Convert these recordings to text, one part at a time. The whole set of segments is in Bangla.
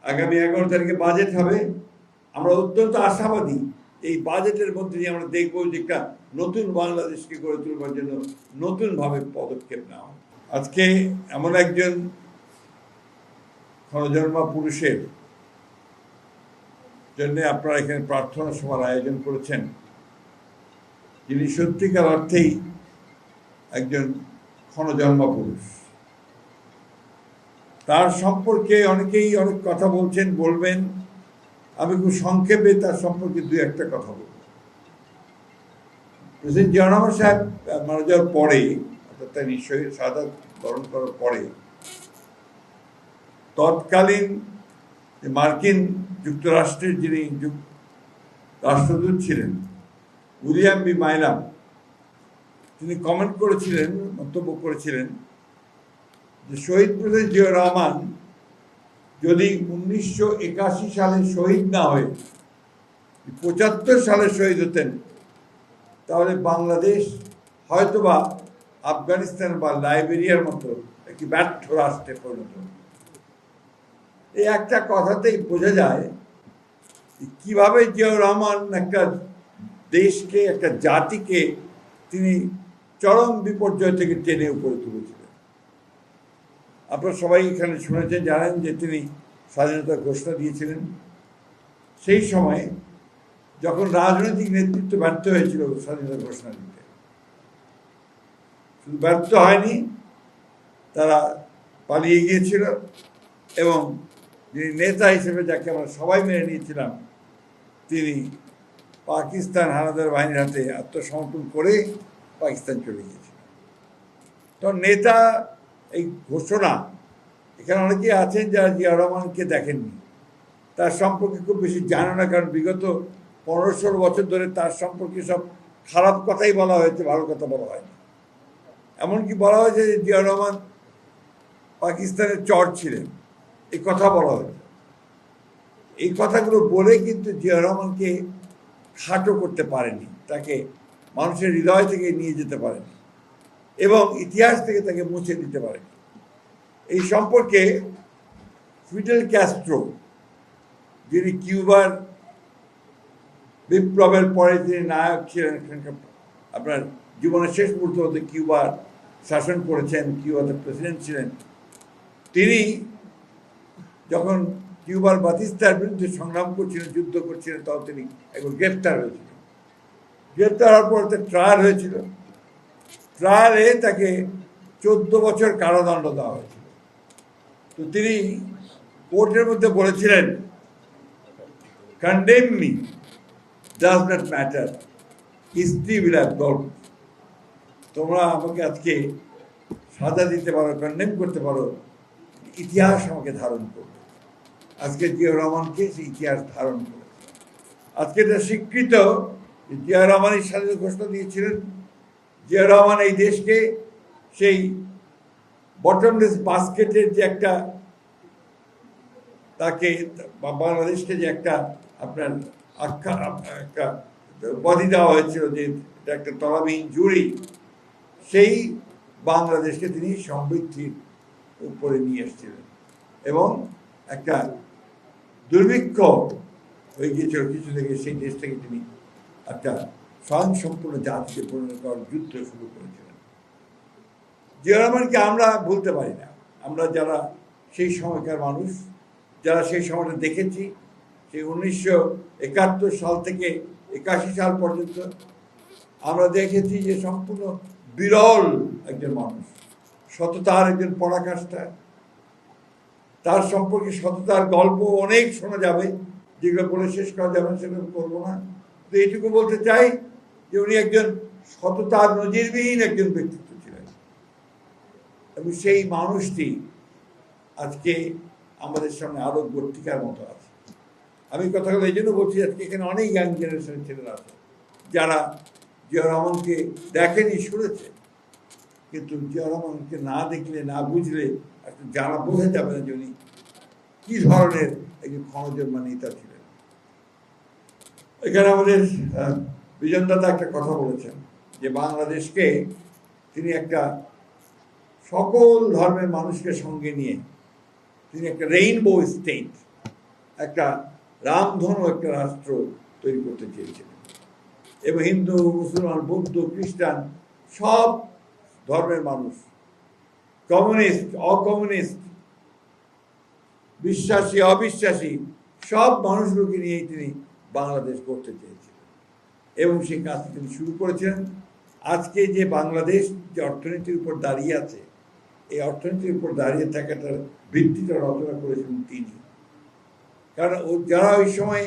আগামী 11 তারিখে বাজেট হবে। আমরা অত্যন্ত আশাবাদী এই বাজেটের মধ্যে দিয়ে আমরা দেখব যে একটা নতুন বাংলাদেশকে গড়ে তুলবার জন্য নতুনভাবে পদক্ষেপ নেওয়া। আজকে এমন একজন ক্ষণজন্মা পুরুষের জন্য আপনারা এখানে প্রার্থনা সভার আয়োজন করেছেন, যিনি সত্যিকার অর্থেই একজন ক্ষণজন্মা পুরুষ। তার সম্পর্কে অনেকেই অনেক কথা বলছেন, বলবেন। আমি খুব সংক্ষেপে তার সম্পর্কে দুই একটা কথা বলব। প্রেসিডেন্ট জিয়া রহমান সাহেব মারা যাওয়ার পরে, অর্থাৎ তার নিশ্চয়ই শাহাদাত বরণ করার পরে, তৎকালীন মার্কিন যুক্তরাষ্ট্রের যিনি রাষ্ট্রদূত ছিলেন উইলিয়াম বি মাইলাম, তিনি কমেন্ট করেছিলেন, মন্তব্য করেছিলেন যে শহীদ প্রেসিডেন্ট জিয়া রহমান যদি 1981 সালে শহীদ না হয়ে 75 সালে শহীদ হতেন, তাহলে বাংলাদেশ হয়তোবা আফগানিস্তান বা লাইবেরিয়ার মতো একটি ব্যর্থ রাষ্ট্রে পরিণত হতো। এই একটা কথাতেই বোঝা যায় কিভাবে জিয়াউর রহমান একটা দেশকে, একটা জাতিকে তিনি চরম বিপর্যয় থেকে টেনে উপরে তুলেছিলেন। আপনারা সবাই এখানে শুনেছেন, জানেন যে তিনি স্বাধীনতার ঘোষণা দিয়েছিলেন। সেই সময়ে যখন রাজনৈতিক নেতৃত্ব ব্যর্থ হয়েছিল স্বাধীনতার ঘোষণা দিতে, শুধু ব্যর্থ হয়নি, তারা পালিয়ে গিয়েছিল এবং যিনি নেতা হিসেবে যাকে আমরা সবাই মেনে নিয়েছিলাম, তিনি পাকিস্তান হানাদার বাহিনীর হাতে আত্মসমর্পণ করে পাকিস্তান চলে গিয়েছিলেন। তো নেতা এই ঘোষণা, এখানে অনেকেই আছেন যারা জিয়া রহমানকে দেখেননি, তার সম্পর্কে খুব বেশি জানে না, কারণ বিগত 15-16 বছর ধরে তার সম্পর্কে সব খারাপ কথাই বলা হয়েছে, ভালো কথা বলা হয়নি। এমনকি বলা হয়েছে যে জিয়া রহমান পাকিস্তানের চর ছিলেন, এই কথা বলা হয়েছে। এই কথাগুলো বলে কিন্তু জিয়া রহমানকে খাটো করতে পারেনি, তাকে মানুষের হৃদয় থেকে নিয়ে যেতে পারেনি এবং ইতিহাস থেকে তাকে মুছে দিতে পারেনি। এই সম্পর্কে ফিডেল ক্যাস্ট্রো, যিনি কিউবার বিপ্লবের পরে তিনি নায়ক ছিলেন, আপনার জীবনের শেষ মুহূর্ত হতে কিউবার শাসন করেছেন, কিউবাতে প্রেসিডেন্ট ছিলেন, তিনি যখন কিউবার বাতিস্তার বিরুদ্ধে সংগ্রাম করছিলেন, যুদ্ধ করছিলেন, তখন তিনি একবার গ্রেপ্তার হয়েছিলেন। গ্রেপ্তার হওয়ার পর তার ট্রায়াল হয়েছিল। ট্রায়ালে তাকে 14 বছর কারাদণ্ড দেওয়া হয়েছিল। তো তিনি কোর্টের মধ্যে বলেছিলেন, condemn me, does not matter, history will absolve. তোমরা আমাকে আজকে সাজা দিতে পারো, কন্ডেম করতে পারো, ইতিহাস আমাকে ধারণ করবে। আজকে জিয়াউর রহমানকে সেই ইতিহাস ধারণ করেছে। আজকে এটা স্বীকৃত, জিয়াউর রহমানের স্বাধীনতা ঘোষণা দিয়েছিলেন। জিয়াউর রহমান এই দেশকে সেই বটমলেস বাস্কেটের যে একটা, তাকে বাংলাদেশকে যে একটা আপনার আখ্যা, একটা উপাধি দেওয়া হয়েছিল যে এটা একটা তলাবিহীন জুড়ি, সেই বাংলাদেশকে তিনি সমৃদ্ধির উপরে নিয়ে এসেছিলেন এবং একটা দুর্ভিক্ষ হয়ে গিয়েছিল কিছু থেকে, সেই দেশ থেকে তিনি একটা স্বয়ংসম্পূর্ণ জাতিকে পরিণত করার যুদ্ধ শুরু করেছিলেন। জিয়া রহমানকে আমরা ভুলতে পারি না। আমরা যারা সেই সময়কার মানুষ, যারা সেই সময়টা দেখেছি, সেই 1971 সাল থেকে 81 সাল পর্যন্ত আমরা দেখেছি যে সম্পূর্ণ বিরল একজন মানুষ, সততার একজন পরাকাষ্ঠা। তার সম্পর্কে সততার গল্প অনেক শোনা যাবে, যেগুলো বলে শেষ করা যাবে না, সেগুলো করবো না। তো এইটুকু বলতে চাই যে উনি একজন সততার নজিরবিহীন একজন ব্যক্তিত্ব ছিলেন এবং সেই মানুষটি আজকে আমাদের সামনে আরো বর্তিকার মতো আছে। আমি কথাগুলো এই জন্য বলছি, আজকে এখানে অনেক ইয়াং জেনারেশনের ছেলেরা আছে যারা জিয়া রহমানকে দেখেনি, শুনেছে, কিন্তু জিয়া রহমানকে না দেখলে, না বুঝলে জানা বোঝা যাবে না যে উনি কি ধরনের একজন ক্ষণজন্মা নেতা ছিলেন। এখানে আমাদের বিজন দাদা একটা কথা বলেছেন যে বাংলাদেশকে তিনি একটা সকল ধর্মের মানুষকে সঙ্গে নিয়ে তিনি একটা রেইনবো স্টেট, একটা রামধনু একটা রাষ্ট্র তৈরি করতে চেয়েছিলেন, এবং হিন্দু, মুসলমান, বৌদ্ধ, খ্রিস্টান সব ধর্মের মানুষ, কমিউনিস্ট, অকমিউনিস্ট, বিশ্বাসী, অবিশ্বাসী সব মানুষগুলোকে নিয়েই তিনি বাংলাদেশ করতে চেয়েছিলেন, এবং সেই কাজটি তিনি শুরু করেছিলেন। আজকে যে বাংলাদেশ যে অর্থনীতির উপর দাঁড়িয়ে আছে, এই অর্থনীতির উপর দাঁড়িয়ে থাকাটার ভিত্তিটা রচনা করেছিলেন তিনি। কারণ যারা ওই সময়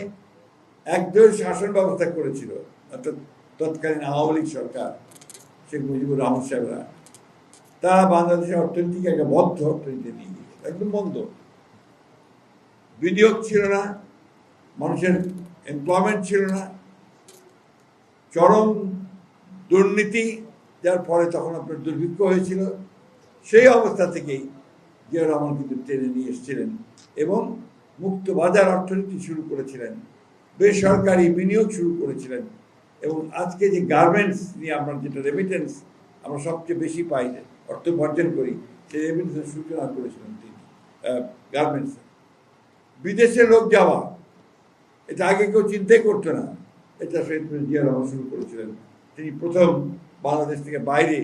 একদল শাসন ব্যবস্থা করেছিল, অর্থাৎ তৎকালীন আওয়ামী লীগ সরকার, শেখ মুজিবুর রহমান সাহেবরা, তারা বাংলাদেশের অর্থনীতিকে একটা বদ্ধ অর্থনীতি নিয়ে গিয়েছিল, একদম বন্ধ। বিনিয়োগ ছিল না, মানুষের এমপ্লয়মেন্ট ছিল না, চরম দুর্নীতি, যার ফলে তখন আপনার দুর্ভিক্ষ হয়েছিল। সেই অবস্থা থেকেই জিয়াউর রহমান কিন্তু টেনে নিয়ে এসেছিলেন এবং মুক্ত বাজার অর্থনীতি শুরু করেছিলেন, বেসরকারি বিনিয়োগ শুরু করেছিলেন, এবং আজকে যে গার্মেন্টস নিয়ে আমরা যেটা রেমিটেন্স আমরা সবচেয়ে বেশি পাই, অর্থ উপার্জন করি, সেই রেমিটেন্সের সূচনা করেছিলেন তিনি গার্মেন্টসে। বিদেশে লোক যাওয়া, এটা আগে কেউ চিন্তাই করতো না, এটা জিয়া রহমান শুরু করেছিলেন। তিনি প্রথম বাংলাদেশ থেকে বাইরে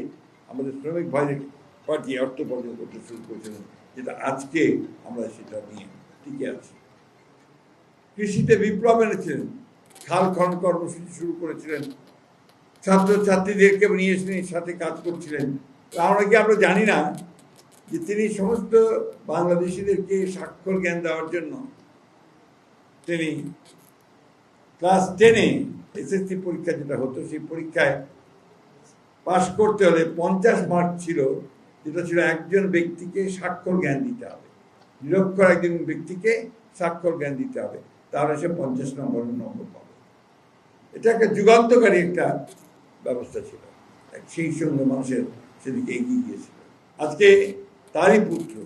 আমাদের শ্রমিক ভাইদের পাঠিয়ে অর্থ উপার্জন করতে শুরু করেছিলেন, যেটা আজকে আমরা সেটা নিয়ে টিকে আছি। কৃষিতে বিপ্লব এনেছিলেন, খাল খনন কর্মসূচি শুরু করেছিলেন, ছাত্রছাত্রীদেরকে নিয়ে এসে সাথে কাজ করছিলেন। আমরা জানি না যে তিনি সমস্ত বাংলাদেশিদেরকে স্বাক্ষর জ্ঞান দেওয়ার জন্য তিনি ক্লাস 10-এ এসএসসি পরীক্ষা যেটা হতো, সেই পরীক্ষায় পাশ করতে হলে 50 মার্ক ছিল, যেটা ছিল একজন ব্যক্তিকে স্বাক্ষর জ্ঞান দিতে হবে, নিরক্ষর একজন ব্যক্তিকে স্বাক্ষর জ্ঞান দিতে হবে, তাহলে সে 50 নম্বর পাবে। এটা একটা যুগান্তকারী একটা ব্যবস্থা ছিল, সেই সঙ্গে মানুষের সেদিকে এগিয়ে গিয়েছিল। আজকে তারই পুত্র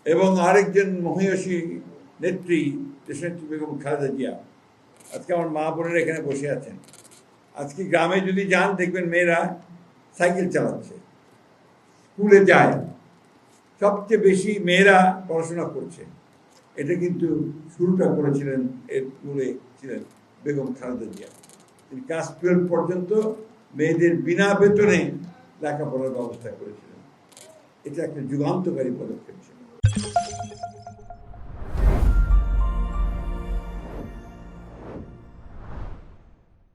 এবং আরেকজন মহিয়সী নেত্রী দেশনেত্রী বেগম খালেদা জিয়া, আজকে আমার মা বোনেরা এখানে বসে আছেন। আজকে গ্রামে যদি যান দেখবেন মেয়েরা সাইকেল চালাচ্ছে, স্কুলে যায়, সবচেয়ে বেশি মেয়েরা পড়াশোনা করছে। এটা কিন্তু শুরুটা করেছিলেন, এর স্কুলে ছিলেন বেগম খালেদা জিয়া। তিনি ক্লাস 12 পর্যন্ত মেয়েদের বিনা বেতনে লেখাপড়ার ব্যবস্থা করেছিলেন। এটা একটা যুগান্তকারী পদক্ষেপ ছিল।